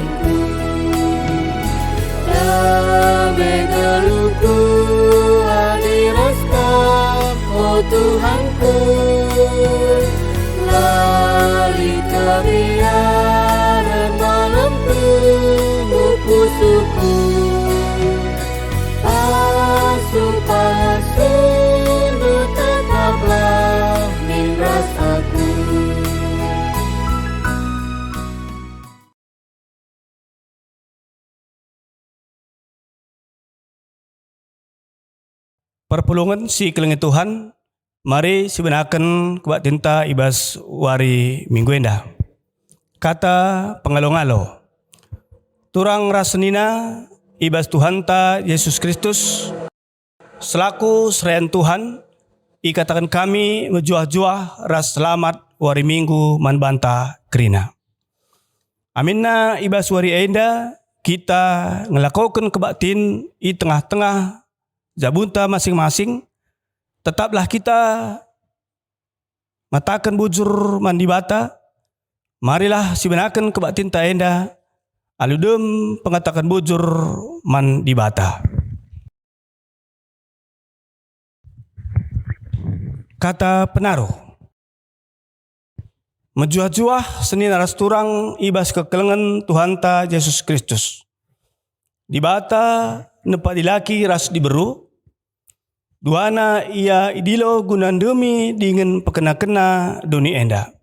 Tuhanku. Damai geluhku hadirkan, oh Tuhanku. Lari kebiaran malam tubuh pusuku. Asuh tetaplah ning rasaku. Perpulungan si kelengi Tuhan, mari sebenakan kuat tinta ibas wari minggu endah. Kata pengalo-ngalo, turang rasenina ibas Tuhan ta Yesus Kristus, selaku serayan Tuhan, ikatakan kami menjuah-juah ras selamat wari minggu manbanta kerina. Aminna ibas wari enda, kita ngelakukan kebaktin di tengah-tengah jabunta masing-masing, tetaplah kita matakan bujur mandi bata, marilah sibenakan kebaktin ta enda, aludem pengatakan bujur mandi bata. Kata penaruh, menjuah-juah seni naras turang ibas kekelengan Tuhan ta Yesus Kristus. Di bata nepak dilaki ras diberu, duana ia idilo gunandemi dengan pekena-kena doni enda.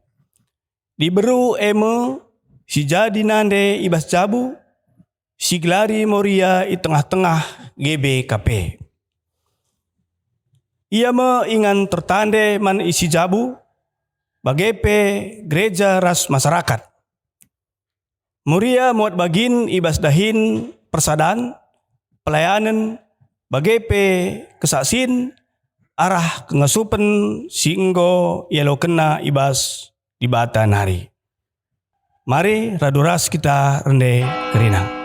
Diberu eme si jadi nande ibas jabu, si gelari moria i tengah-tengah GBKP. Ia me ingan tertande man isi jabu, bagepe gereja ras masyarakat. Moria muat bagin ibas dahin persadaan, pelayanan, bagepe kesaksin, arah kengasupen singgo yelo kena ibas di bata nari. Mari raduras kita rende kerinang.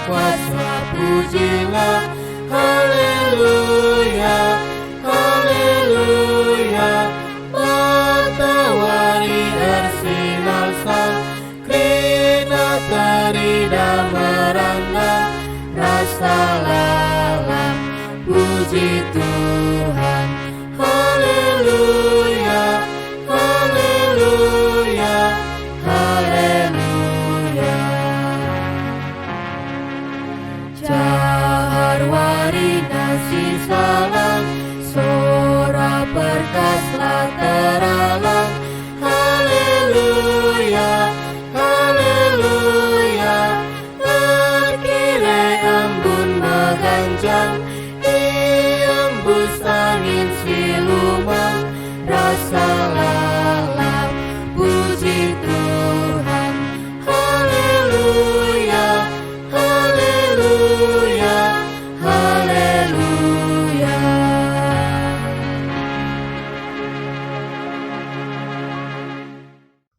Kuasa pujilah, haleluya, haleluya. Matahari bersinar sang, krina terida merana, rasa lalang puji Tuhan, haleluya, haleluya, haleluya. Jaharwari nasi salang, sora perkaslah teralang, haleluya, haleluya. Akhire embun meganjang, iembus angin siluman, rasa lalang puji Tuhan, haleluya, haleluya, haleluya.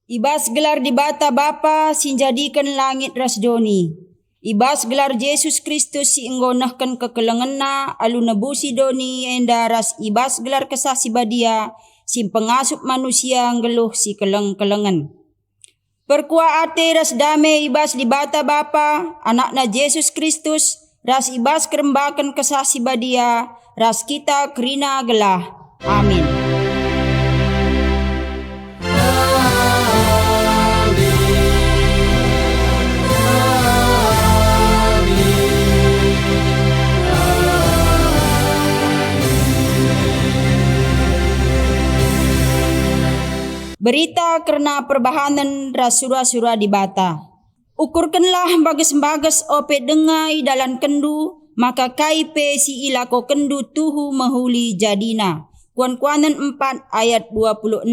Ibas gelar di bata Bapa sinjadikan langit rasdoni. Ibas gelar Yesus Kristus si enggonahkan kekelengenna alu nebusi doni enda ras ibas gelar kesasi badia si pengasup manusia nggeluh si keleng-kelengen. Perkua ate ras dame ibas di bata Bapa anakna Yesus Kristus ras ibas kerembakan kesasi badia ras kita kerina gelah. Amin. Berita karena perbahanan ras surah-surah di bata. Ukurkanlah bagas-bagas ope dengai dalam kendu, maka kaipe si ilako kendu tuhu mahuli jadina. Kuan-kuanan 4 ayat 26.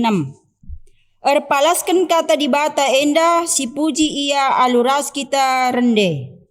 Erpalaskan kata di bata enda, si puji ia aluras kita rende.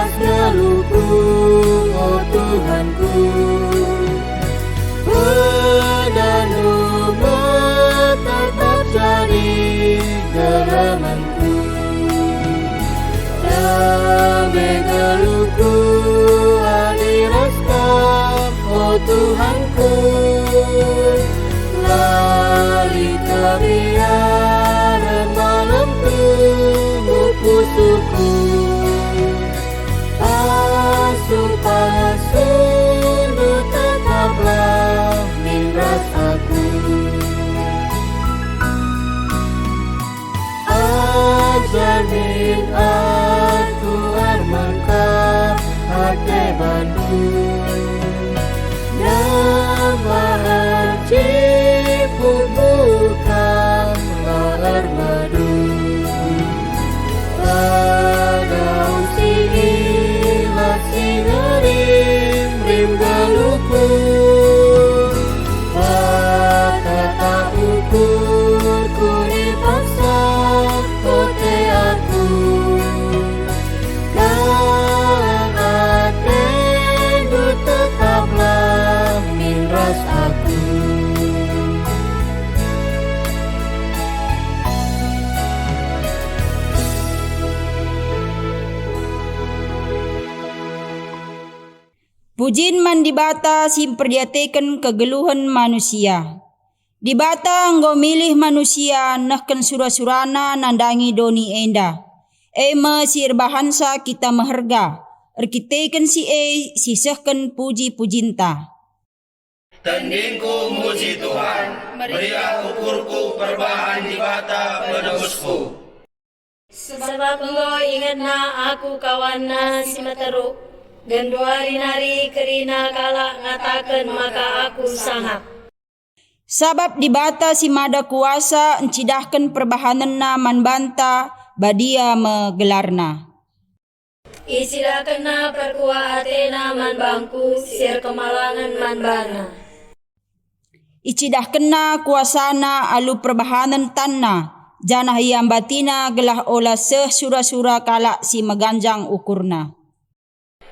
ibas geluku, oh Tuhanku. Padamu tetap jadi geramanku. Damai geluku aliraskan, oh Tuhanku. Lari kebiaran malam tunggu pusuku. Pasu-pasu tetaplah miras aku. Ajarin aku armaka hati Bandung. Nama cipu bukanlah air madu. Pada usi ilat singerim rim galuku. Pada tak ukur ku dipaksa kote aku. Kalang atendu tetaplah miras aku. Pujin man dibata simperdiatekan kegeluhan manusia. Dibata anggo milih manusia nahkan surah-surana nandangi doni enda. Ema sir bahansa kita meherga. Erkiteken si sisahkan puji-pujinta. Tandingku muji Tuhan, meriah ukurku perbahan dibata penebusku. Sebab engkau ingat na aku kawana si materu. Genduari nari kerina kala ngatakan maka aku sangap. Sabab dibata si mada kuasa encidahkan perbahananna manbanta badia megelarna. Isidakan na perkua atena manbangku sir kemalangan manbana. Icidahkan na kuasana alu perbahanan tanna. Janah yang batina gelah olah sura-sura kala si meganjang ukurna.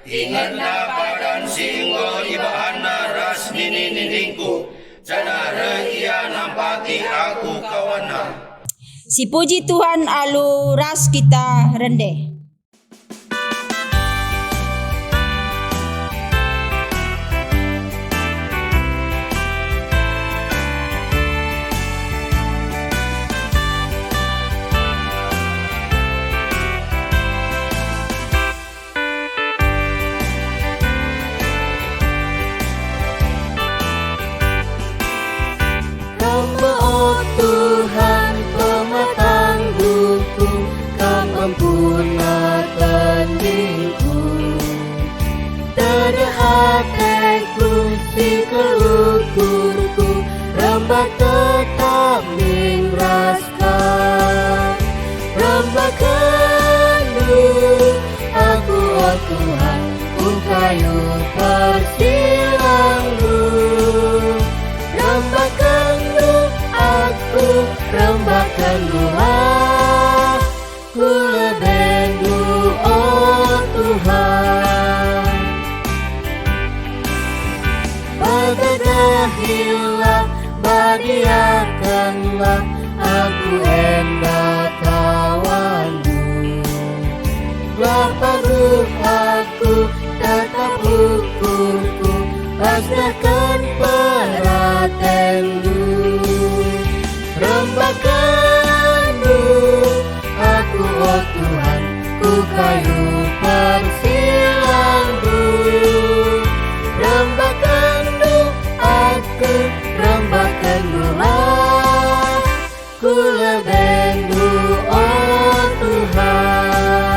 Ingatna padan singgo ibahana ras nini-niningku. Jana ia nampati aku kawana. Si puji Tuhan alu ras kita rendeh. Hamba oh Tuhan pematang buku, Kau ampuna tandingku. Tada hatiku si kelukurku, rambak tetap minraskan. Rambakanmu aku oh Tuhan, ku kayu persilangmu. Rambakanmu aku, rambakanmu aku lebendu oh Tuhan. Badadahilah, badiakanlah aku hendak kawanmu. Lapar aku tetap ukurku, pasrahkan peratendu. Rambakanmu aku oh Tuhan, ku kayu persilangmu. Rambakanmu aku, rambakanmu aku lebendu oh Tuhan.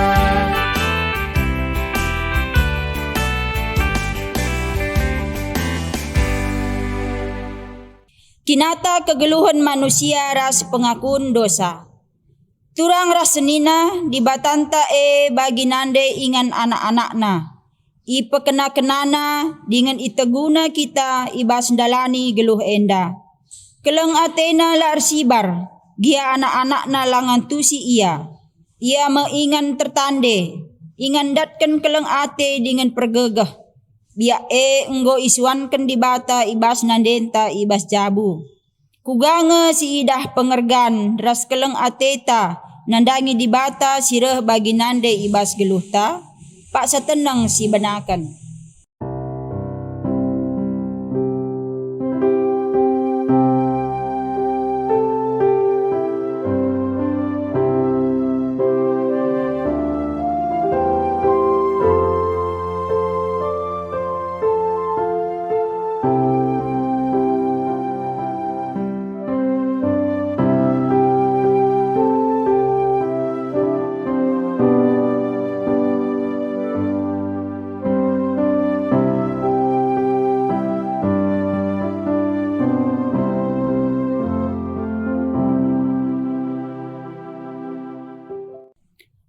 Kinata kegeluhan manusia ras pengakuan dosa. Turang ras senina dibatanta bagi nande ingan anak-anakna. Ipekena-kenana dengan iteguna kita ibas dalani geluh enda. Keleng atena la arsibar, gia anak-anakna langan tusi ia. Ia meingan tertande, Ingandatkan keleng ate dengan pergegah. Biak enggo isuankan di bata ibas nandenta ibas jabu. Kugange si idah pengergan ras keleng ateta nandangi di bata sireh bagi nande ibas geluhta. Pak setenang si benakan.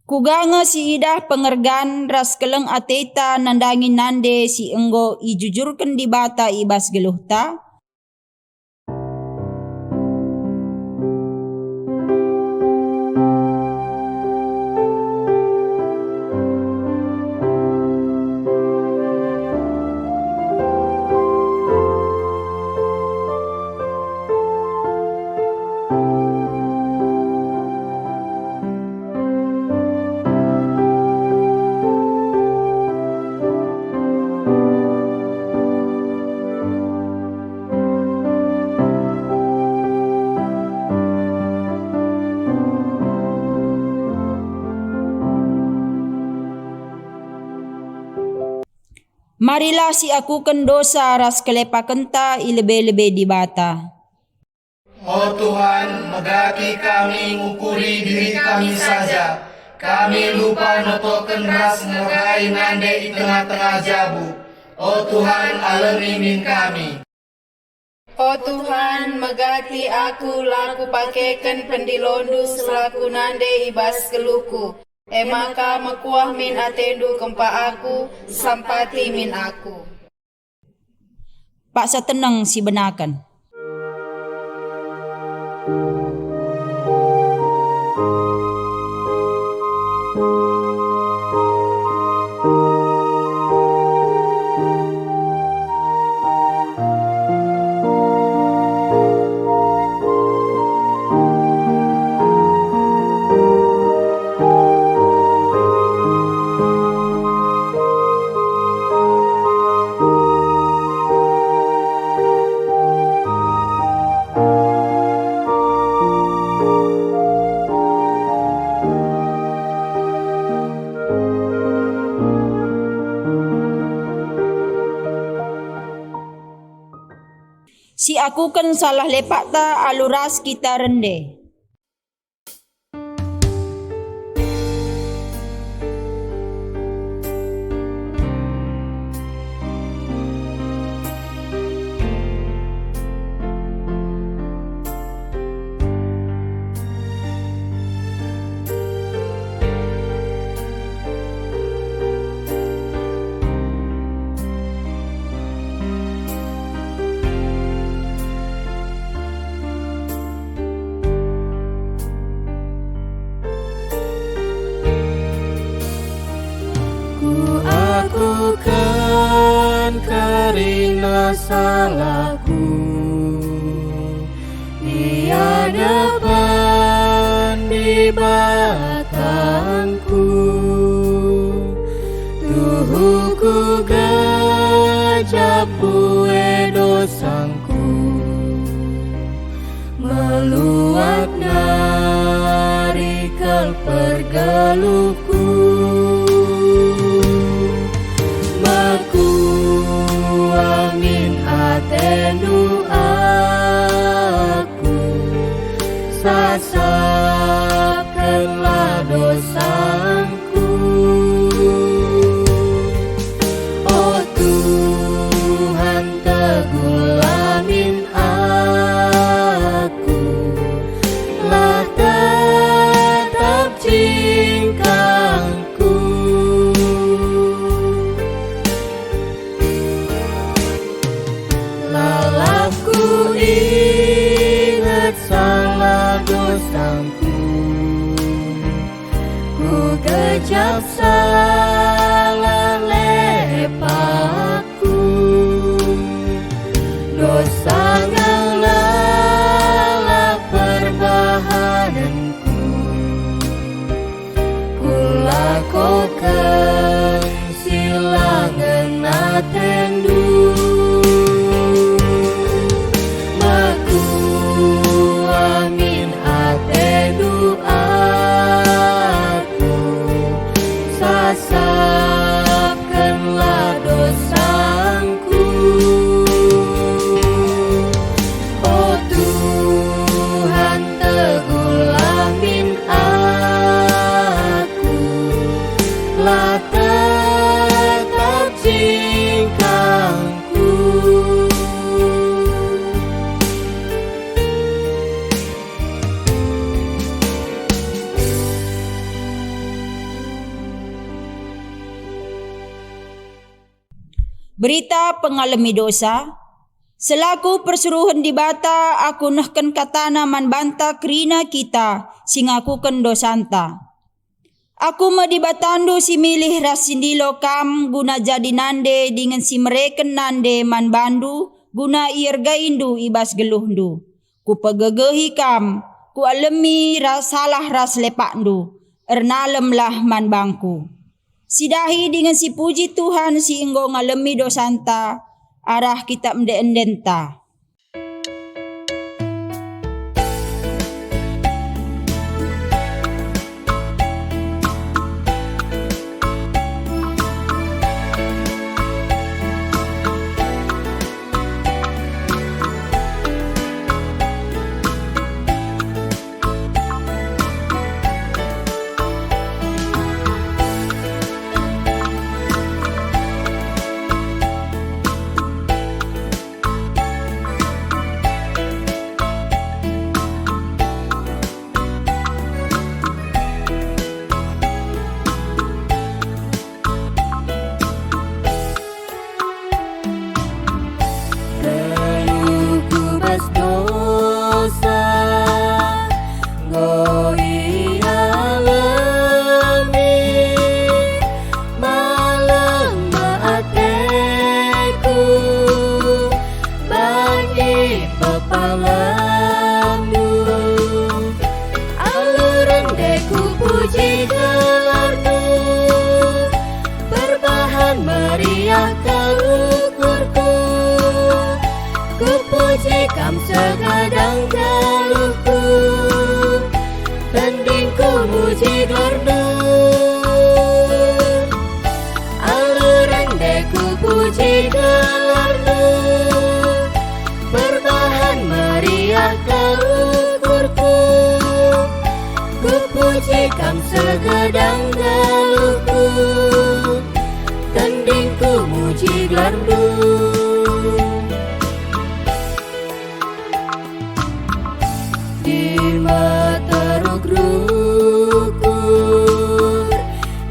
Kugange si idah pengergan ras keleng ateta nandangin nande si enggo ijujurkan di bata ibas geluhta. Marilah si akukan dosa ras kelepakenta ilebe-lebe di bata. Oh Tuhan, megaki kami ngukuri diri kami saja. Kami lupa notoken ras ngerai nande di tengah-tengah jabu. Oh Tuhan, alemimin kami. Oh Tuhan, megati aku laku pakaikan pendilondu selaku nande ibas geluku. Maka mekuah min atendu kempa aku, sampati min aku. Pak setenang si benakan. Si aku kan salah lepak ta aluras kita rende. Akukan karena salahku, ia depan di batangku. Tuhuku gajah bue dosangku, meluap nari kel pergeluhku. Amin atendu aku, sasapkanlah dosaku. Oh Tuhan, tegulamin aku, lah tetap cingkangku. Lalapku ingat salah dosaku, ku kejap salah Berita pengalami dosa. Selaku persuruhan di bata, aku nehken katana man banta kerina kita, singakuken dosanta. Aku madibatandu si milih rasindilo kam, guna jadi nande dengan si mereken nande man bandu, guna irgaindu ibas geluhndu. Ku pegegehi kam, ku alemi salah ras lepakndu, ernalemlah man bangku. Sidahi dengan si puji Tuhan si enggo ngalemi dosanta, arah kita mende-endenta. Keluhku bas dosa Ngoi alami Malang maateku Bagi pepalamu Aluran deku puji gelarmu Berbahan meriah ukurku Ku puji kam segadang galuhku Tandingku muji gelarmu Aluran deku puji gelarmu Berbahan meriah ukurku Ku puji kam segadang galuhku Tandingku muji gelarmu Di mata rukur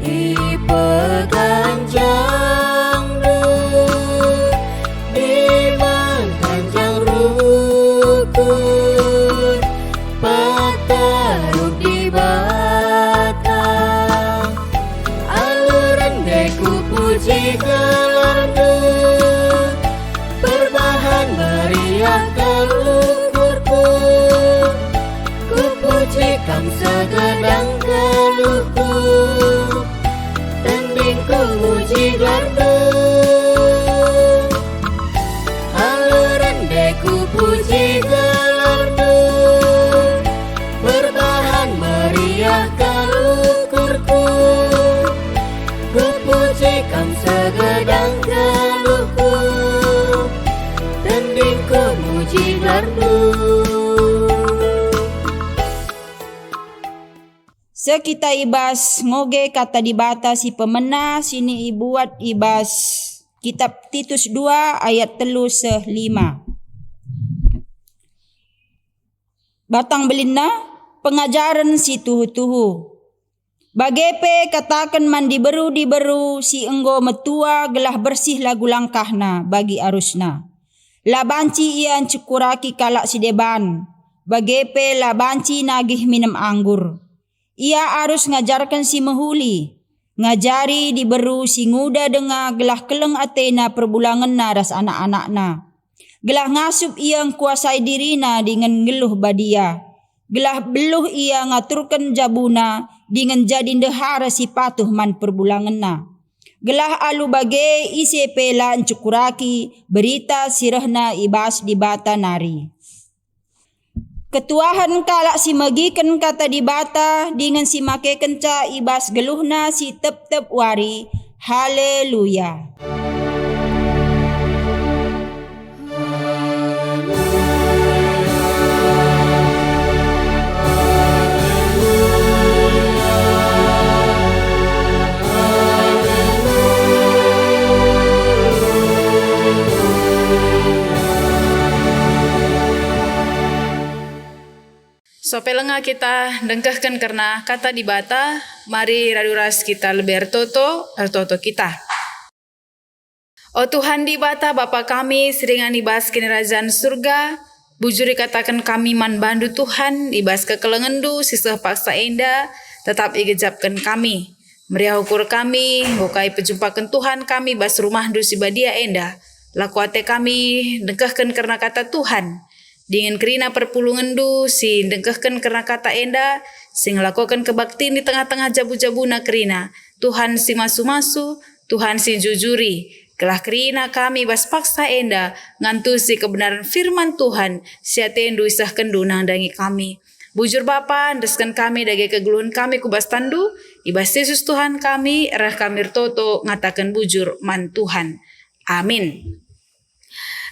ipeganjangmu Di mangkanjang rukur Pataruk di bata Aluran deku puji gelarmu Berbahan meriah ukurku Ku puji kam segadang galuhku Tandingku muji gelarmu Aluran deku puji gelarmu Berbahan meriah ukurku Ku puji kam segadang galuhku Tandingku muji gelarmu Sekita ibas ngoge kata dibata si pemena sini ibuat ibas kitab Titus 2 ayat 3-5. Batang belinna pengajaran si tuhu-tuhu. Bagepe katakan man diberu si enggo metua gelah bersih lagu langkahna bagi arusna. Labanci ian cukuraki kalak si deban. Bagepe labanci nagih minum anggur. Ia harus ngajarkan si mehuli, ngajari diberu si nguda denga gelah keleng atena perbulangan naras anak-anakna. Gelah ngasup ia kuasai dirina dengan ngeluh badia. Gelah beluh ia ngaturkan jabuna dengan jadi dehara si patuh man perbulanganna. Gelah alu bage ise pela cukuraki berita sirahna ibas di bata nari. Ketuahan kalak si magiken kata di bata dengan si make kenca ibas geluhna si tep-tep wari. Haleluya. Sopelenga kita dengkahkan karena kata di bata, mari raduras kita lebih ertoto kita. O Tuhan di bata Bapa kami seringan ibas kerajaan surga, bujuri katakan kami man bandu Tuhan, ibas kekelengendu sisah paksa enda, tetap igejapkan kami. Meriah ukur kami, bukai pejumpakan Tuhan kami bas rumah du sibadia enda. Laku ate kami dengkahkan karena kata Tuhan. Dengan kerina perpulungan si dengkahkan karena kata enda, sing lakukan kebaktiin di tengah-tengah jabu-jabuna kerina. Tuhan si masu-masu, Tuhan si jujuri. Kelah kerina kami bas paksa enda, ngantu si kebenaran firman Tuhan, si atendu isahkan du nangdangi kami. Bujur Bapa, andeskan kami dagi kegeluhan kami kubas tandu, ibas Yesus Tuhan kami, rah kami toto ngatakan bujur man Tuhan. Amin.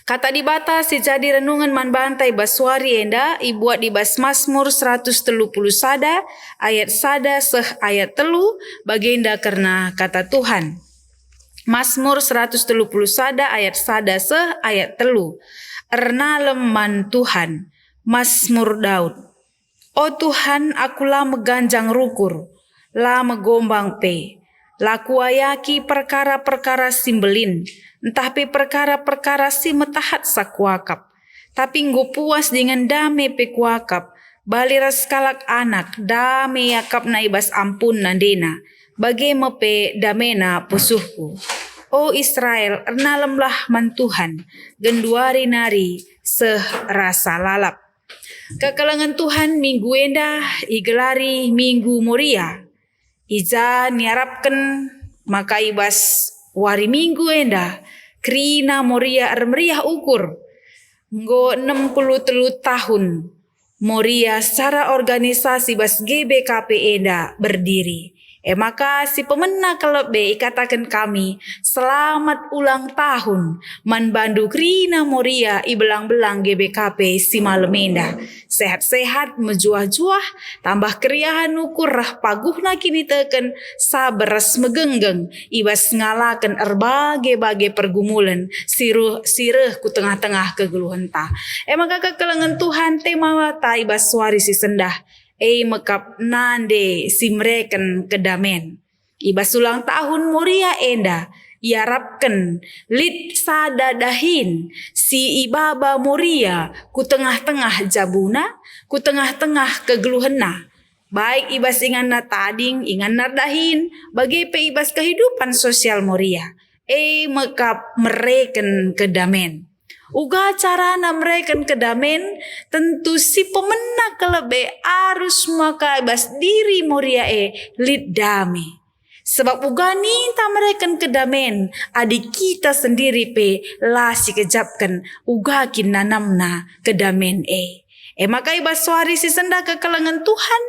Kata di bata si jadi renungan man bantai baswari enda ibuat di bas Mazmur 130 sada ayat sada seh ayat telu bagenda karena kata Tuhan. Mazmur 130 sada ayat sada seh ayat telu. Ernalem man Tuhan. Mazmur Daud. O Tuhan, akulah meganjang rukur, la megombang pe. Laku ayaki perkara-perkara simbelin, entah pe perkara-perkara si metahat sakuakap. Tapi nggo puas dengan dame pe kuakap, baliras kalak anak, dame yakap na ibas ampun nandena, bage mepe damena pusuhku. O Israel, ernalemlah man Tuhan, genduari nari seh rasa lalap. Kekelengan Tuhan minggu endah, igelari minggu muria. Ija niarapkan maka ibas wari minggu enda krina moria meriah ukur nggo 63 tahun moria secara organisasi bas GBKP enda berdiri. Maka si pemena kelebe katakan kami selamat ulang tahun man bandu krina moria ibelang-belang GBKP si malam enda. Sehat-sehat mejuah-juah tambah keriahan ukur rah paguhna kini teken saberes megenggeng ibas ngalakan erbage-bage pergumulan sireh ku tengah-tengah kegeluhan ta. Maka kekelengan Tuhan tema wata ibas suari si sendah mekap nande si mereken kedamen. Ibas ulang tahun muria enda iarapkan lit sadadahin si ibaba muria ku tengah-tengah jabuna, ku tengah-tengah kegeluhena. Baik ibas ingan na tading, ingan nardahin, bagi pe ibas kehidupan sosial muria. Mekap mereken kedamen. Uga cara na mereken kedamen tentu si pemena kelebe arus maka ibas diri moria lid dame. Sebab uga ninta mereken kedamen adik kita sendiri pe lasi kejapkan uga kin nanamna kedamen maka ibas suari si senda kekelengan Tuhan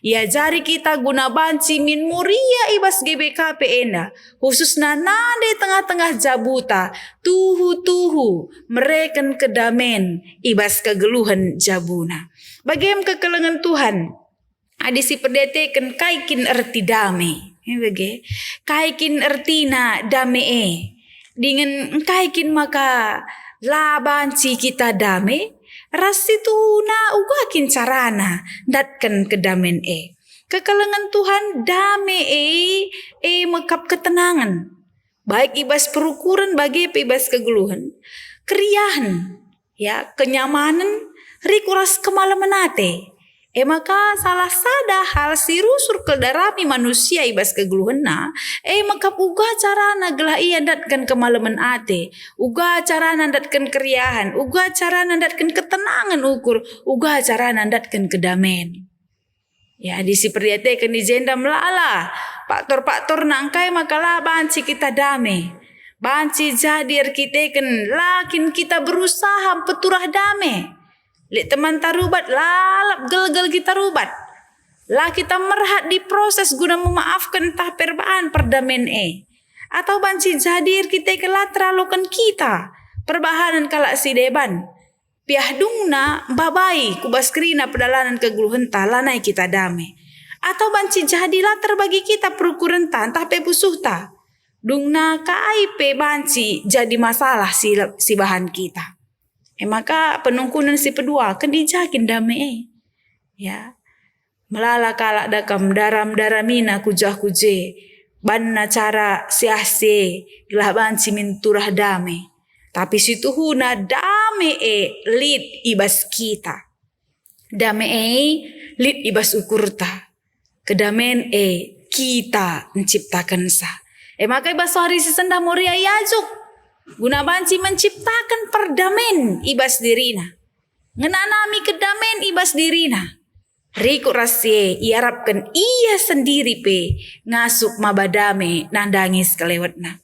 ya jari kita guna banci min muria ibas GBKP enda khusus nade tengah-tengah jabuta tuhu mereken kedamen ibas kegeluhan jabuna bagem kekelengan Tuhan adisi perdeteken kaikin erti dame kaikin ertina dame dengan kaikin maka labanci kita dame rasitu na ugakin carana datkan kedamen kekelengan Tuhan dame mekap ketenangan baik ibas perukuran bagi ibas kegeluhan keriahan ya kenyamanan rikuras kemalamanate maka salah sada hal si rusur kedarami manusia ibas kegeluhan na maka uga carana gelah ia datkan kemalaman ate uga carana datkan keriahan uga carana datkan ketenangan ukur uga carana datkan kedamen ya disi perdiatekan di jenda melala faktor-faktor nangkai maka lah banci kita dame banci jadir kiteken lakin kita berusaha peturah dame lek teman tarubat lalap gel-gel kita rubat. Lah kita merhat di proses guna memaafkan entah perbaan perdamen atau banci jadir kita kelatra lokan kita perbahanan kalak si deban. Piah dungna babai kubas kerina pedalanan kegeluhan ta lanai kita dame. Atau banci jadilah terbagi kita perukuran ta entah pe pusuh ta. Dungna kai pe banci jadi masalah si bahan kita. Maka penungkunan si pedua kan dijakin dame ya melala kalak dakam daramina kujah kuje banna cara siase gelah banci minturah dame. Tapi situhuna dame lid ibas kita. Dame lid ibas ukurta. Kedamen kita menciptakan sa. Maka ibas hari sesenda moria yajuk. Guna banci menciptakan perdamen ibas dirina. Ngenanami kedamen ibas dirina. Riko rasye iarapkan iya sendiri pe ngasuk mabadame nandangis kelewatna.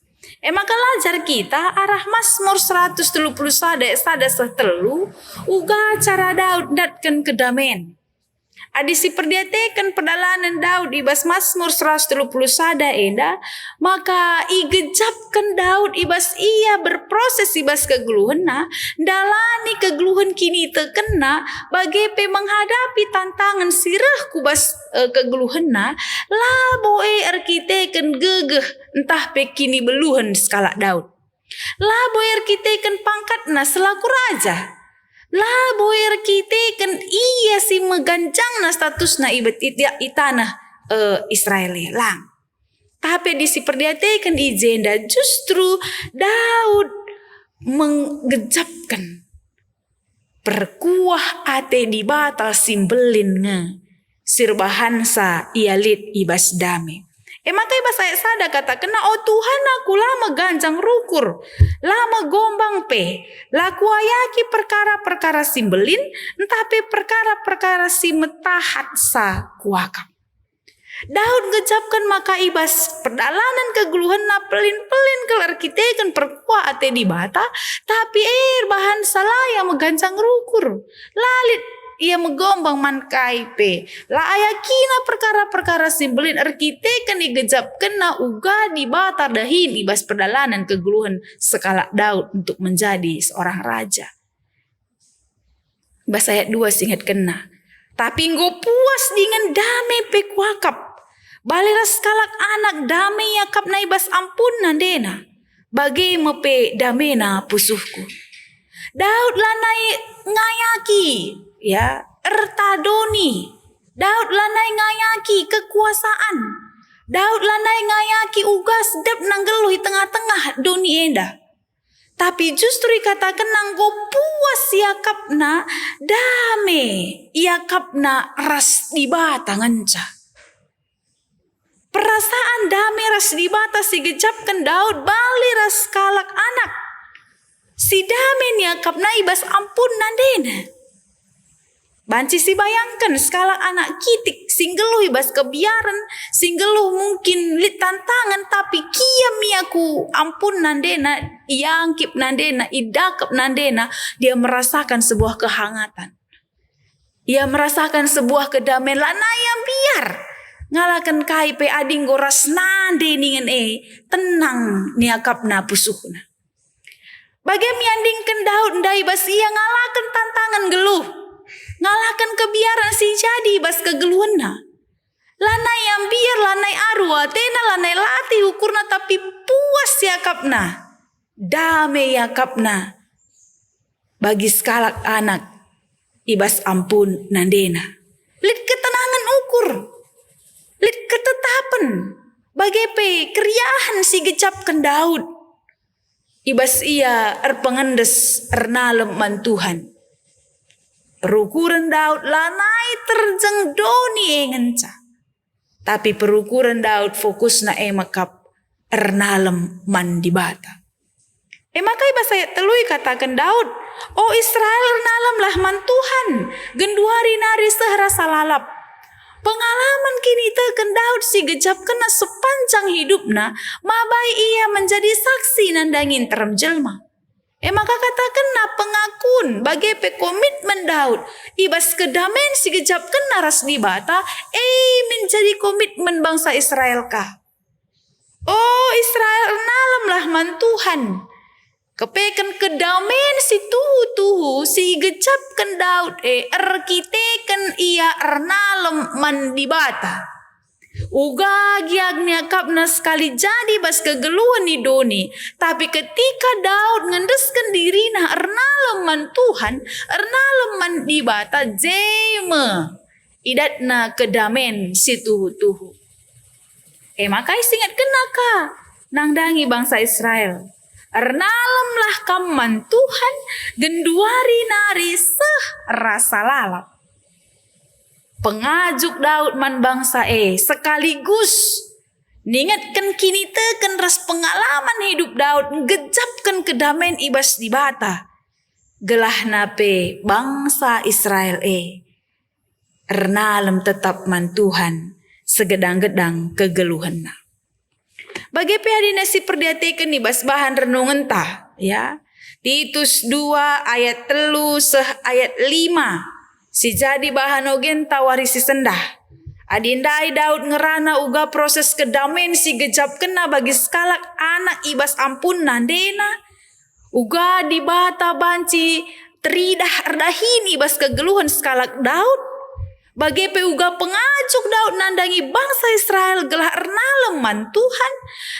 Maka lajar kita arah Mazmur 130 sada setelu uga cara Daud datkan kedamen. Adisi perdiatekan pedalanan Daud ibas Mazmur 130 sada enda, maka igejapkan Daud ibas ia berproses ibas kegeluhanna, dalani kegeluhan kini tekena bagepe menghadapi tantangan sirah kubas kegeluhanna, laboe arkiteken gegeh entah pe kini beluhan skala Daud. Laboe arkiteken pangkatna selaku raja. Lah boyer kita kan iya si meganjang na status na ibet itanah Israel lang. Tapi di si perdiatekan ijenda justru Daud menggejapkan perkuah ate di batal simbelin nge sirbahansa ialit ibas dame. Maka ibas ayat sada kata kena Tuhan aku lama ganjang rukur, lama gombang pe, laku ayaki perkara-perkara simbelin, entah pe perkara-perkara si metahat sa kuakam. Daud ngejapkan maka ibas perdalanan kegeluhan na pelin-pelin kelar kitekan perkuah ate di bata, tapi bahan salah yang meganjang rukur, lalit ia megombang man kaipe. La ayakina perkara-perkara simbelin arkitekan digejapkan na uga di batar dahin ibas perdalanan kegeluhan sekala Daud untuk menjadi seorang raja. Bas ayat 2 singat kena. Tapi nggo puas dengan damai pekuakap. Baliras kalak anak damai yakap na ibas ampun nandena. Bagi mepe damena pusuhku. Daud lanai ngayaki. Ya, ertadoni. Daud lanai ngayaki kekuasaan. Daud lanai ngayaki ugas dep nanggeluh di tengah-tengah doni enda. Tapi justru dikatakan nanggo puas yakapna dame yakapna ras dibata ngenca. Perasaan dame ras dibata si gejapkan Daud bali ras kalak anak. Si dame yakapna ibas ampun nandena. Banci si bayangkan skala anak kitik singgeluh ibas kebiaran, singgeluh mungkin lit tantangan tapi kia miaku ampun nandena, iangkip nandena, idakap nandena, dia merasakan sebuah kehangatan. Ia merasakan sebuah kedamaian lana yang biar ngalakan kai pe ading goras nande ningen tenang niakapna pusuhna. Bagai miandingkan Daud ndai bas ia ngalakan tantangan geluh. Ngalakan kebiaran si jadi bas kegeluhna. Lanai yang biar lanai arwa tena lanai latih ukurna tapi puas yakapna. Dame yakapna. Bagi skalak anak ibas ampun nandena. Lit ketenangan ukur. Lit ketetapan. Bagai pe keriahan si gecapkan Daud. Ibas ia erpengendes ernalem man Tuhan. Perukuran Daud lanai terjeng doni ngenca. Tapi perukuran Daud fokusna makap ernalem man dibata. Makai bahasa telui katakan Daud, "O Israel ernalem lah man Tuhan, genduari nari sehra salalap." Pengalaman kini teken Daud si gejap kena sepanjang hidupna, mabai ia menjadi saksi nandangin terem jelma. Maka katakan na pengakun bagi komitmen Daud ibas kedamen si gejap kena ras dibata menjadi komitmen bangsa Israel kah. Oh Israel nalem lah man Tuhan. Kepekan kedamen si tuhu si gejapkan Daud erkiteken ia ernalem man dibata. Uga giagnya kapna sekali jadi bas kegeluhan di doni. Tapi ketika Daud ngendeskan dirina ernalem man Tuhan, ernalem man dibata jeme idatna kedamen si tuhu-tuhu. Maka isingat kenaka nangdangi bangsa Israel. Ernalemlah kaman Tuhan genduari nari seh rasa lalap. Pengajuk Daud man bangsa sekaligus ningatkan kini teken ras pengalaman hidup Daud ngejapkan kedamaian ibas di bata. Gelah nape bangsa Israel ernalem tetap man Tuhan segedang-gedang kegeluhanna. Bagi pihadina si perdiatekan ibas bahan renungan ta ya. Titus 2 ayat 3 ayat 5. Si jadi bahan ogen tawarisi sendah. Adindai Daud ngerana uga proses kedamaian si gejap kena bagi skalak anak ibas ampun nandena. Uga dibata banci teridah erdahini ibas kegeluhan skalak Daud. Bagi pe uga pengajuk Daud nandangi bangsa Israel gelah ernaleman Tuhan.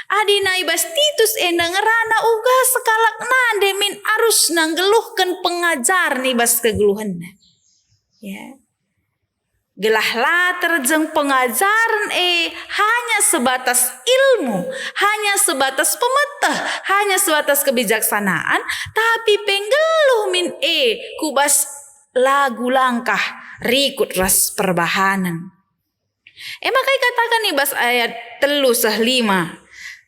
Adina ibas Titus enda ngerana uga skalak nande min arus nanggeluhkan pengajar ibas kegeluhan. Ya. Gelah latar jeng pengajaran hanya sebatas ilmu, hanya sebatas pemetah, hanya sebatas kebijaksanaan, tapi penggeluh min kubas lagu langkah rikut ras perbahanan. Makai katakan ibas ayat 3 5.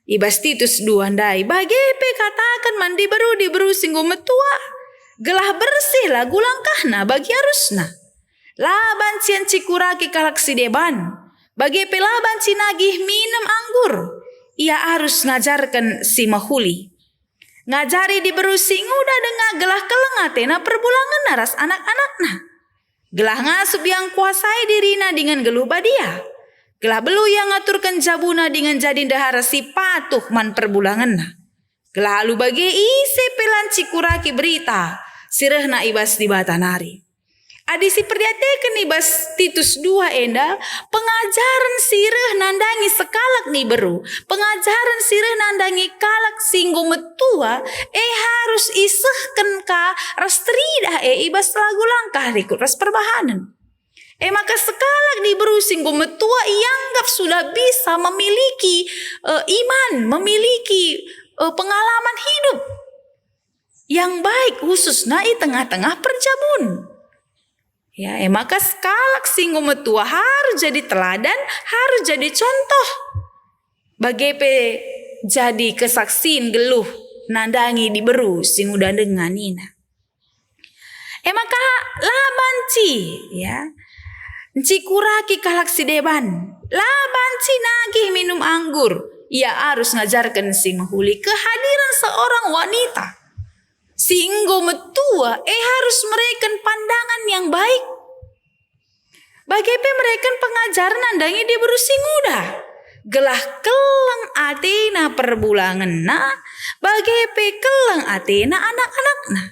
Ibas Titus 2 andai bagi katakan mandi beru singgo metua. Gelah bersih lagu langkahna bagi arusna. Laban cian cikuraki kalak si deban. Bagi pelaban cinagih minum anggur. Ia harus ngajarkan si mahuli. Ngajari di berusing udah dengar gelah kelengatena perbulangan naras anak-anakna. Gelah ngasup yang kuasai dirina dengan geluh badia. Gelah belu yang ngaturkan jabuna dengan jadi dahara si patuh man perbulanganna. Gelah alu bagi isi pelan cikuraki berita. Sirehna ibas di batanari. Adisi perdiatekan ibas Titus 2 enda pengajaran sireh nandangi sekalak ni beru. Pengajaran sireh nandangi kalak singgo metua harus isehken ka ras teridah ibas lagu langkah rikut ras perbahanan. Maka sekalak di beru singgo metua ianggap sudah bisa memiliki iman, memiliki pengalaman hidup yang baik khususnya di tengah-tengah perjabun. Ya, maka skalak singgo metua harus jadi teladan, harus jadi contoh. Bagi jadi kesaksian geluh nandangi di beru sing udah dengan nina. Maka labanci ya. Cikuraki kalak si deban. Labanci nagih minum anggur. Ia harus ngajarkan si mahuli kehadiran seorang wanita. Singgo metua harus mereken pandangan yang baik. Bagi mereken pengajaran nandangi di berusing muda. Gelah keleng atena perbulanganna. Bagi keleng atena anak-anakna.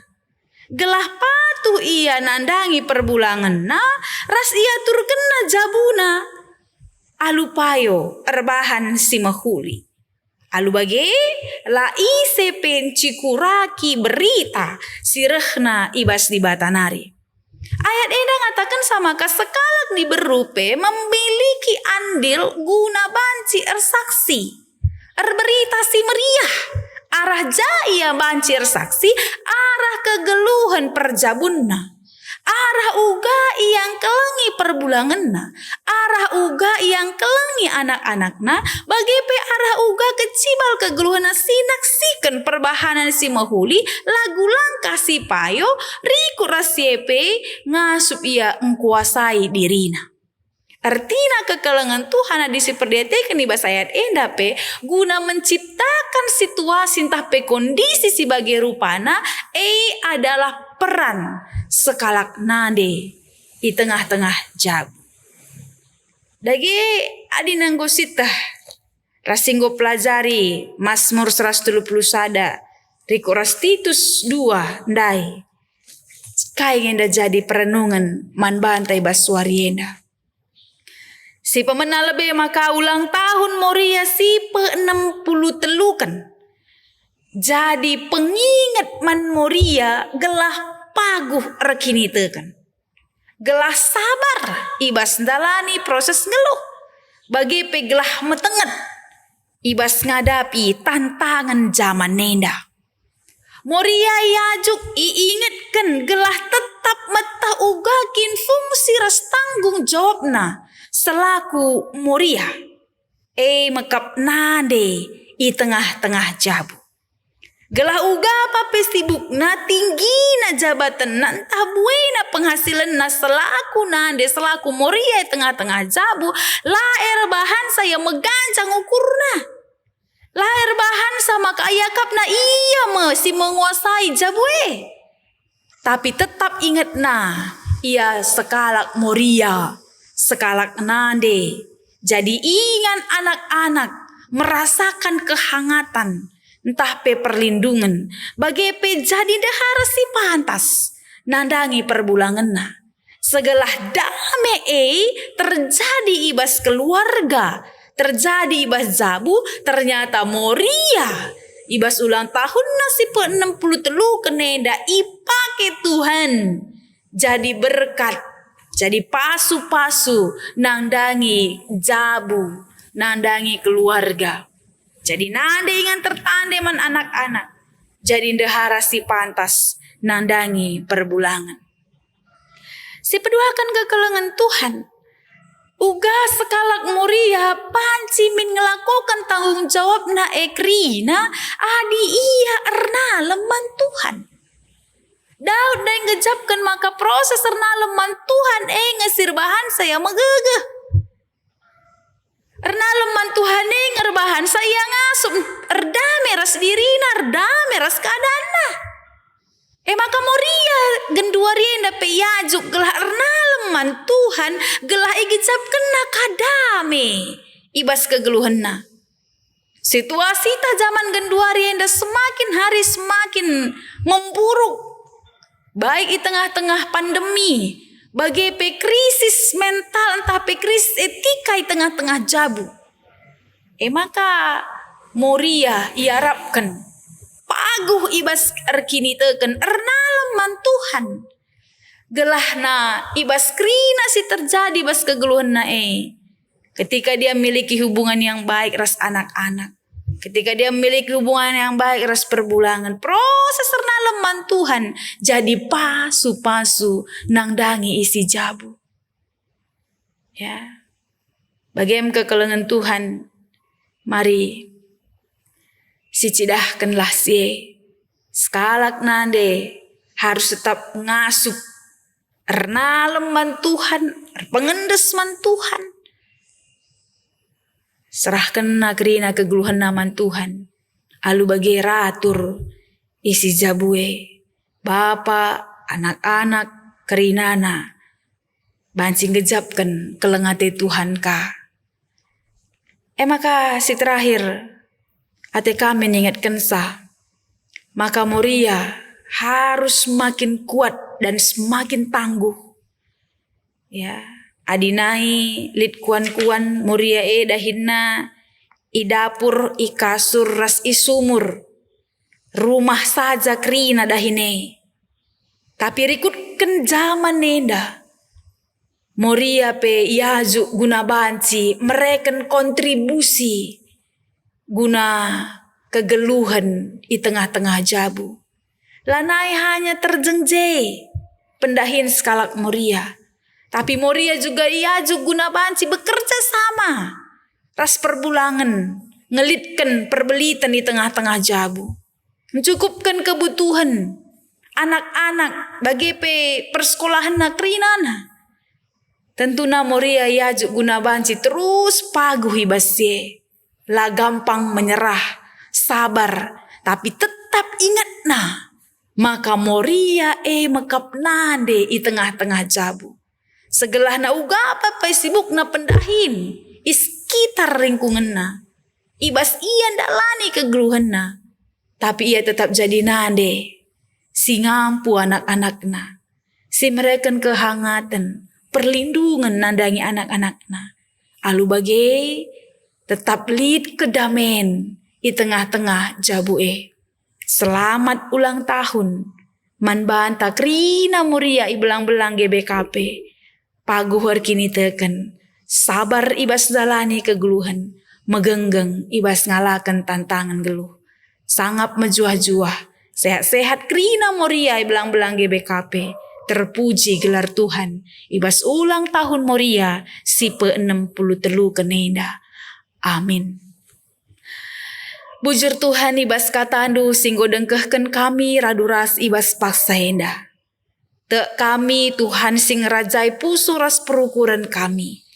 Gelah patuh ia nandangi perbulanganna. Ras ia turkena jabuna. Alupayo erbahan si mahuli. Alu bagi la ise pencikuraki berita sirehna ibas di batanari. Ayat eda ngatakan sama sekalak di berupe memiliki andil guna banci ersaksi. Berita si meriah. Arah jaya banci ersaksi arah kegeluhan perjabunna. Arah uga yang kelengi perbulanganna. Arah uga yang kelengi anak-anakna. Bagi arah uga kecibal kegeluhana sinaksikan perbahanan si mahuli. Lagu langkah si payo. Riku rasiepe ngasup ia mengkuasai dirina. Artina kekelengan Tuhan di perdiatekan di bahasa ayat endape. Guna menciptakan situasi entah pe kondisi si bagi rupana. Adalah peran sekalak nade di tengah-tengah jabu. Dagi adinanggo sitah rasinggo pelajari Mazmur 130 sada Riko Titus 2 ndai kai ngenda jadi perenungan man bantai baswarienda. Si pemena lebih maka ulang tahun Moria si pe-60 telukan. Jadi pengingat man Moria gelah paguh rekini tekan. Gelah sabar ibas dalani proses ngeluh. bagi pegelah metenget ibas ngadapi tantangan zaman nenda. Moria yajuk iingetkan gelah tetap metah ugakin fungsi ras tanggung jawabna selaku Moria. Mekap nade i tengah-tengah jabu. Gelah uga pape sibuk na tinggi na jabatan na entah buena penghasilan na selaku nade selaku Moria i tengah-tengah jabu. Laer bahan saya megancang ukurna. Laer bahan sama kaayakap na iya si menguasai jabue. Tapi tetap ingat na ia sekalak Moria, sekalak nande. Jadi ingat anak-anak merasakan kehangatan entah pe perlindungan bagi pe jadi dahara si pantas nandangi perbulangan na. Segelah dame terjadi ibas keluarga, terjadi ibas jabu, ternyata Moria ibas ulang tahun nasi pe-63 keneda ipake Tuhan jadi berkat, jadi pasu-pasu nandangi jabu, nandangi keluarga. Jadi nande ingan tertande man anak-anak. Jadi ndehara si pantas nandangi perbulangan. Si peduakan kekelengan Tuhan. Uga sekalak Moria panci min ngelakukan tanggung jawab na ekrina adi iya erna leman Tuhan. Daud dan ngejapkan maka proses erna leman Tuhan ngesir bahan saya megegeh. Erna leman Tuhan ngerbahan saya ngasup erdame ras dirina erdame ras kadana. Maka Moria genduaria dape yajuk gelah erna leman Tuhan gelah igicap kena kadame ibas kegeluhanna. Situasi ta zaman genduaria semakin hari semakin memburuk. Baik di tengah-tengah pandemi, bagi pe krisis mental entah pe krisis etika di tengah-tengah jabu. Maka Moria iarapkan paguh ibas erkini teken erna leman Tuhan. Gelahna ibas krina si terjadi ibas kegeluhan na ketika dia memiliki hubungan yang baik ras anak-anak. Ketika dia memiliki hubungan yang baik ras perbulangan, proses erna leman Tuhan jadi pasu-pasu nangdangi isi jabu. Ya. Bagaimana kekelengan Tuhan, mari si cidahkanlah si sekalak nande harus tetap ngasup erna leman Tuhan, pengendes man Tuhan. Serahkan nagrina kegeluhan naman Tuhan. Alu bagi ratur isi jabue. Bapa, anak-anak, kerinana. Bancing gejapkan kelengate Tuhan ka. Maka si terakhir. Ate kami ingatkan sah. Maka Moria harus semakin kuat dan semakin tangguh. Ya. Adinai lit kuan-kuan Moria dahinna i dapur i kasur ras i sumur rumah saja krina dahine. Tapi rikutkan zaman nenda Moria pe yaju guna banci mereken kontribusi guna kegeluhan i tengah-tengah jabu. Lanai hanya terjengje pendahin sekalak Moria. Tapi Moria juga iaju guna banci bekerja sama. Ras perbulangan. Ngelitkan perbelitan di tengah-tengah jabu. Mencukupkan kebutuhan. Anak-anak bagi persekolahan nakrinana. Tentuna Moria iaju guna banci terus paguh ibasye. Lah gampang menyerah. Sabar. Tapi tetap ingat nah. Maka Moria mekap nande i tengah-tengah jabu. Segelah na uga apa sibuk na pendahin iskitar lingkungan na. Ibas iya ndalani kegeluhan na. Tapi ia tetap jadi nade. Si ngampu anak-anak na. Si mereken kehangatan. Perlindungan nandangi anak-anak na. Alu bagi tetap lid kedamen i tengah-tengah jabu Selamat ulang tahun. Man banta krina Moria i belang-belang GBKP. Paguhar kini teken sabar ibas jalani kegeluhan, megenggeng ibas ngalakan tantangan geluh. Sangap mejuah-juah, sehat-sehat krina moria belang-belang GBKP. Terpuji gelar Tuhan, ibas ulang tahun moria si pe-63 kenenda. Amin. Bujur Tuhan ibas katandu singgo dengkehken kami raduras ibas paksa enda. Tek kami Tuhan sing rajai pusu ras perukuran kami.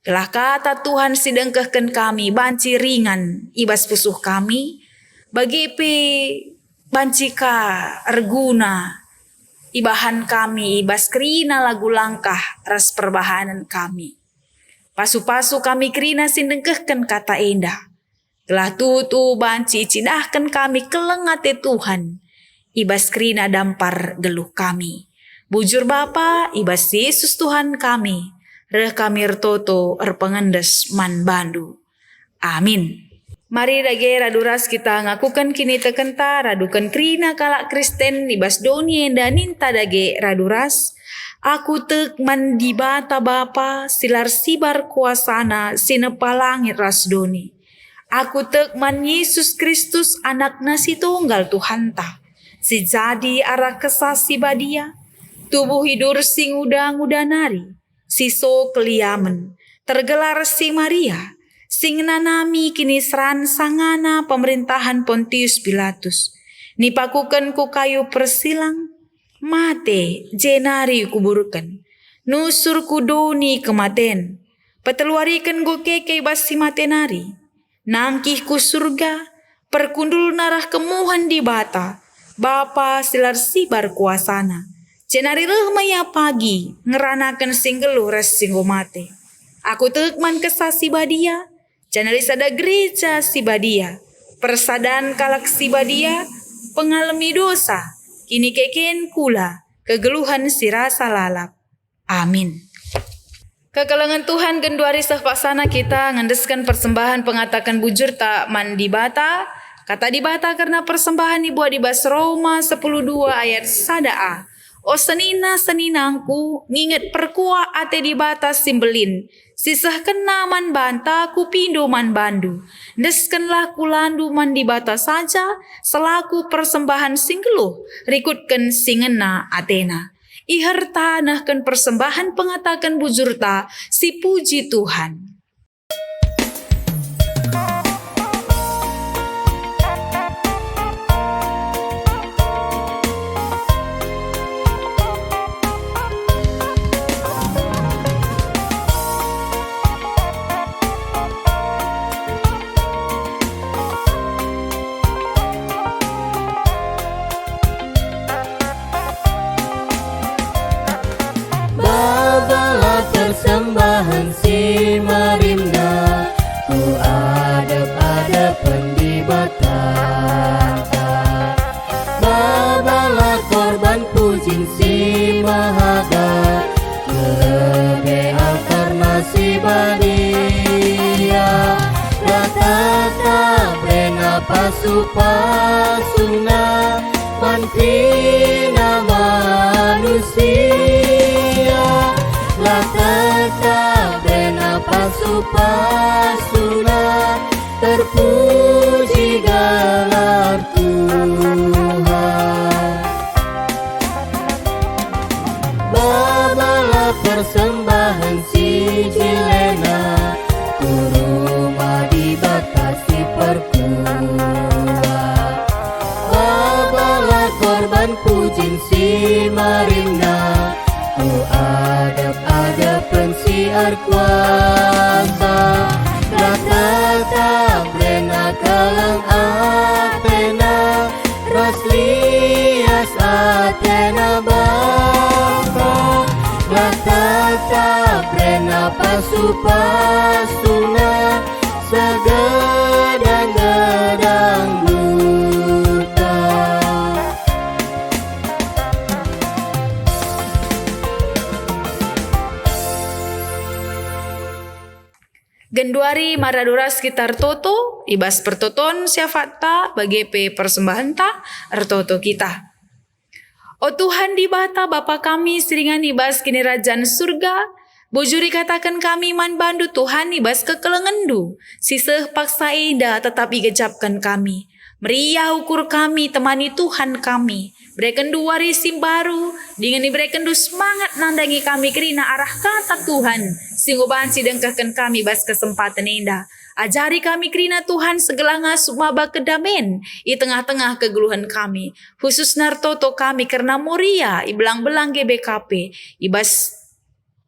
Gelah kata Tuhan si dengkehken kami banci ringan ibas pusuh kami. Bagi pi bancika erguna ibahan kami ibas krina lagu langkah ras perbahanan kami. Pasu-pasu kami krina si dengkehken kata enda. Telah tutu banci cidahkan kami kelengate Tuhan. Ibas krina dampar geluh kami. Bujur Bapa, ibas Yesus Tuhan kami. Reh kami ertoto erpengendes man bandu. Amin. Mari dage raduras kita ngakukan kini tekenta radukan krina kalak Kristen ibas doni enda ninta dage raduras. Aku tek mandi bata Bapa silar sibar kuasana sinepalangit ras doni. Aku tek man Yesus Kristus anak nasi tunggal Tuhan ta. Si jadi arah kesasi badia. Tubuh hidur sing udang-udanari. Siso keliamen. Tergelar si Maria. Sing nanami kini seran sangana pemerintahan Pontius Pilatus. Nipakukan ku kayu persilang. Mate jenari kuburkan. Nusur kudoni kematen. Peteluarikan go keke basi matenari. Nangkihku surga, perkundul narah kemuhan di bata, Bapa silar sibar kuasana. Cenari maya pagi, ngeranakan singgeluh res singgo mate. Aku tekman kesasi badia, cenari sada gereja si badia. Persadan kalak si badia, pengalami dosa, kini keken kula, kegeluhan si rasa lalap. Amin. Kekelengan Tuhan genduari sahpaksana kita ngendeskan persembahan pengatakan bujur tak mandi bata. Kata di bata karena persembahan dibuat di bas Roma 10:2 ayat 1a. O senina-seninangku nginget perkuah ate di bata simbelin. Sisah kena man banta ku pindo man bandu. Deskenlah kulandu man di bata saja selaku persembahan singgeluh. Rikutkan singena Atena. Ihar tanahkan persembahan pengatakan bujurta si puji Tuhan. Persembahan si Marimna, ku adep-adepen di batata. Babalah korban pujin si Mahaga, kelebe alternasi badia. Ratata brena pasu-pasuna, mantina manusia. Latata brena pasu-pasuna, terpuji gelar Tuhan. Babalah persembahan si Jilena, kuruma dibatasi perkuah. Babalah korban pujin si Marimna, ku adep-adepen siar kuasa. Ratata brena kalang Athena, raslias Athena baka. Ratata brena pasu-pasuna, segedang-gedang duta. Genduari maraduras sekitar toto, ibas pertoton syafata bagi persembahan ta ertoto kita. O Tuhan di bata Bapa kami seringan ibas kini rajaan surga, Bojuri katakan kami man bandu Tuhan ibas kekelengendu. Siseh paksa enda tetapi gejapkan kami. Meriah ukur kami temani Tuhan kami. Berikan du warisim baru. Dengan diberikan du semangat nandangi kami kerina arah kata Tuhan. Singoban sidengkahkan kami bas kesempatan enda. Ajari kami kerina Tuhan segala ngasuk maba kedamen. I tengah-tengah kegeluhan kami. Khusus nartoto kami karena moria. I belang-belang GBKP. Ibas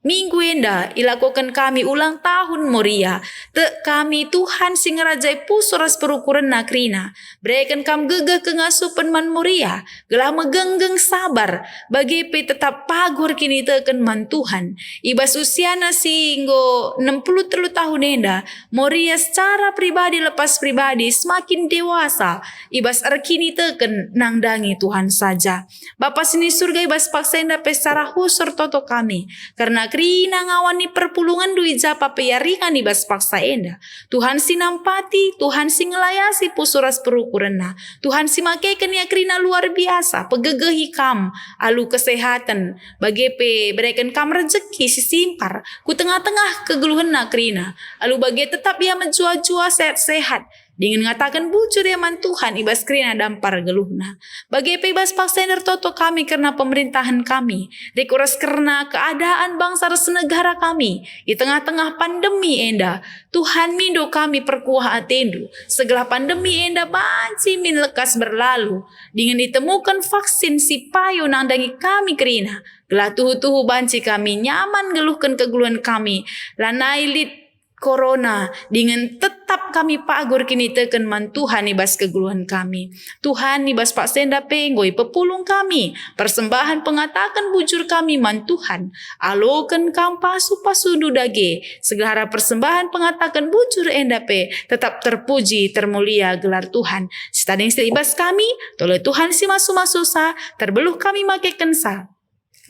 minggu enda ilakukan kami ulang tahun moria. Te kami Tuhan sing ngerajai pusuras perukuran nakrina. Berikan kam gegeh kengasupan man moria. Gelah megenggeng sabar. Bagi pe tetap pagur kini teken man Tuhan. Ibas usiana singgo 63 tahun enda. Moria secara pribadi lepas pribadi semakin dewasa. Ibas arkini teken nangdangi Tuhan saja. Bapa sini surga ibas paksa enda pe secara husur toto kami. Karena krina ngawani perpulungan dui japa peyaringan ibas paksa enda. Tuhan sinampati, Tuhan singelayasi pusuras perukurenna. Tuhan simakeken ya krina luar biasa. Pegegehi kam, alu kesehatan. Bagi pe berikan kam rezeki sisimpar. Ku tengah-tengah kegeluhenna krina. Alu bagi tetap ya menjua-jua sehat-sehat. Dengan ngatakan bujur yaman Tuhan ibas krina dampar geluhna. Bagi ibas paksa toto kami karena pemerintahan kami. Rikuras karena keadaan bangsa senegara kami. Di tengah-tengah pandemi enda. Tuhan mindo kami perkuah atendu. Segala pandemi enda banci min lekas berlalu. Dengan ditemukan vaksin si payo nandangi kami kerina. Gelah tuhu-tuhu banci kami nyaman geluhkan kegeluhan kami. Lanailit corona dengan tetap kami pagur kini teken man Tuhan ibas kegeluhan kami. Tuhan ibas pak senda penggoi pepulung kami. Persembahan pengatakan bujur kami man Tuhan. Alokan kam pasu-pasu dudage. Segala persembahan pengatakan bujur endape. Tetap terpuji termulia gelar Tuhan. Setading ibas kami. Toleh Tuhan si masu-masu sa. Terbeluh kami make kensa.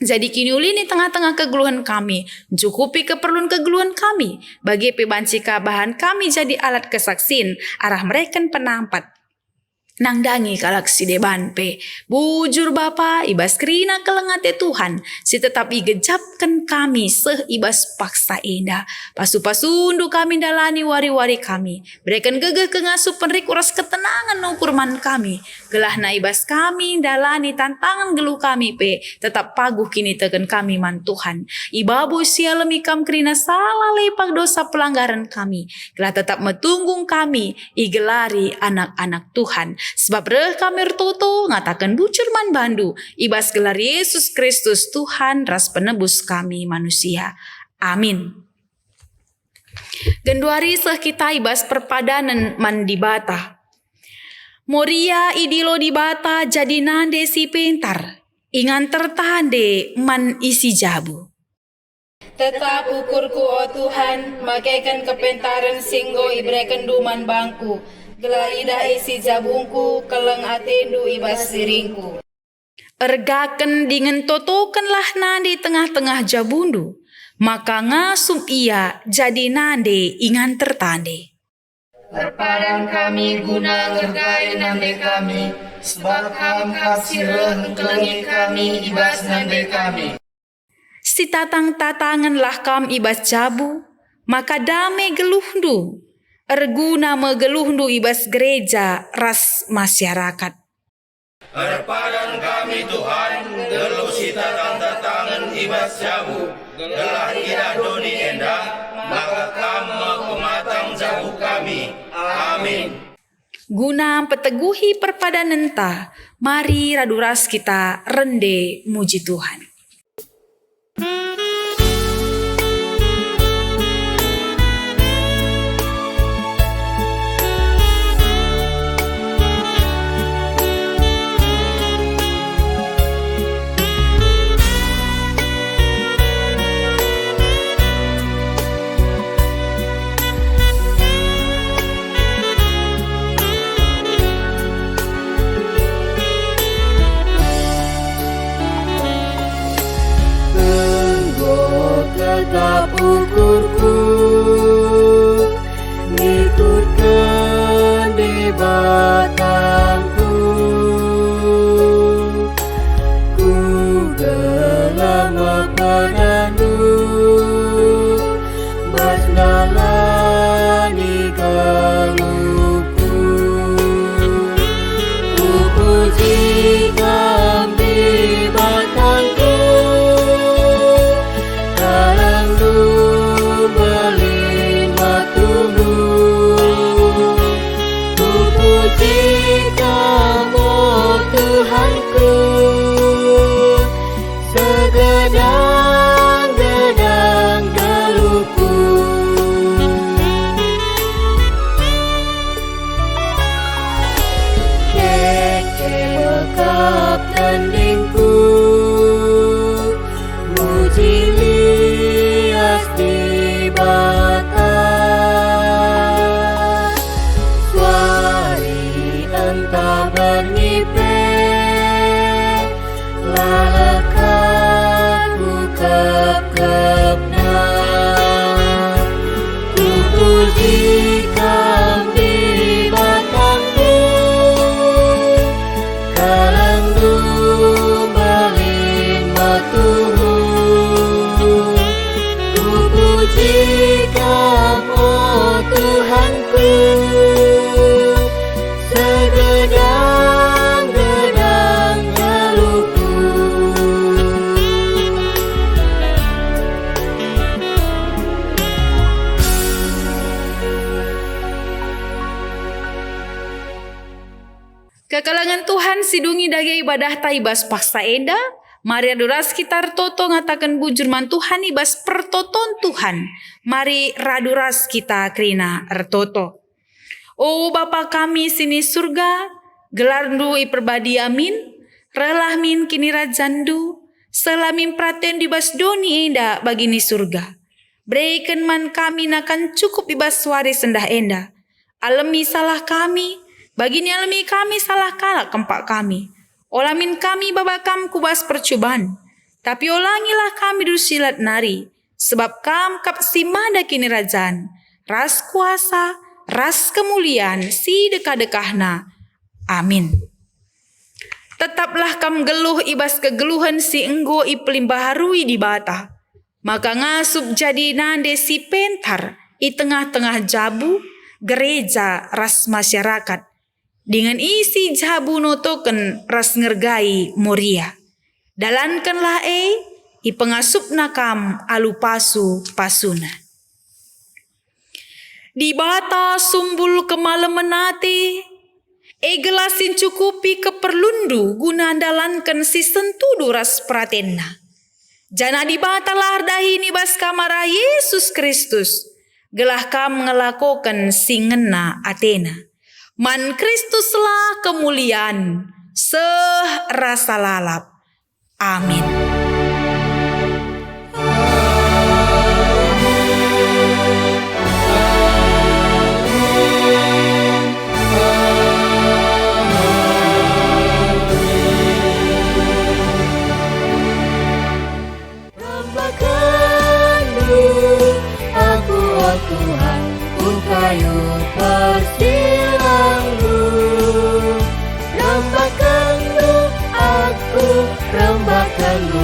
Jadi kini ulini tengah-tengah kegeluhan kami, cukupi keperluan kegeluhan kami. Bagi pebanci kabahan kami jadi alat kesaksin, arah mereka penampat. Nangdangi galaksi deban pe. Bujur Bapa ibas krina kelengate Tuhan. Si tetap igejapkan kami seh ibas paksa enda. Pasu-pasundu kami dalani wari-wari kami. Berikan gegeh kengasup penrik uras ketenangan ukurman kami. Gelah na ibas kami dalani tantangan geluh kami pe. Tetap paguh kini teken kami man Tuhan. Ibabu sialemi kam krina salah lepak dosa pelanggaran kami. Gelah tetap metunggung kami igelari anak-anak Tuhan. Sebab reh kami rtoto ngatakan bujur man bandu. Ibas gelar Yesus Kristus Tuhan ras penebus kami manusia. Amin. Genduari seh kita ibas perpadanan man di bata. Moria idilo di bata jadi nande si pintar. Ingan tertande man isi jabu. Tetap ukurku o Tuhan, makaikan kepentaran singgo ibrekan duman bangku. Gelah ida isi jabungku, keleng atendu ibas siringku. Ergaken dengan totokanlah nande tengah-tengah jabundu. Maka ngasum ia jadi nande ingan tertande. Terpadang kami guna ngergai nande kami. Sebab kam kasireh kelengi kami ibas nande kami. Si tatang-tatanganlah kam ibas jabu. Maka dame geluhndu. Erguna megeluhndu ibas gereja ras masyarakat. Terpadang kami Tuhan, geluh si tatang-tatangan ibas jabu, gelah ida doni enda, maka kamu pematang jabu kami. Amin. Guna peteguhi perpadanan ta, mari raduras kita rende muji Tuhan. jikam di batangmu, kalandu balin matuhu. Ku puji Kam, oh Tuhanku, segedang-gedang eluku. Kekalangan Tuhan sidungi dage ibadah ta ibas paksa enda. Mari aduras kita toto ngatakan bujurman Tuhan ibas pertoton Tuhan. Mari raduras kita krina ertoto. O Bapa kami sini surga, gelarndu iperbadi amin, relah min kini rajandu, selamin praten dibas doni enda bagini surga. Berikan man kami nakan cukup ibas suari sendah enda. Alami salah kami, bagini alami kami salah kala kempak kami. Olamin kami babakam kubas percobaan, tapi olangilah kami dusilat nari, sebab kam kap simada kini rajan, ras kuasa, ras kemuliaan, si dekah-dekahna. Amin. Tetaplah kam geluh ibas kegeluhan si enggo ipelimbaharui di bata, maka ngasup jadi nande si pentar, i tengah-tengah jabu, gereja ras masyarakat. Dengan isi jabu notoken ras ngergai moria. Dalankanlah i pengasup nakam alupasu pasuna. Di bata sumbul kemalemenate, gelasin cukupi keperlundu guna dalankan si sentudu ras pratenna. Jana di bata lardahi ni bas kamara Yesus Kristus, gelah kam ngelakokan singena Athena. Man Kristuslah kemuliaan serasa lalap. Amin. Rambakanmu aku, oh Tuhan, ku kayu persilangmu. Rambakanmu aku, rambakanmu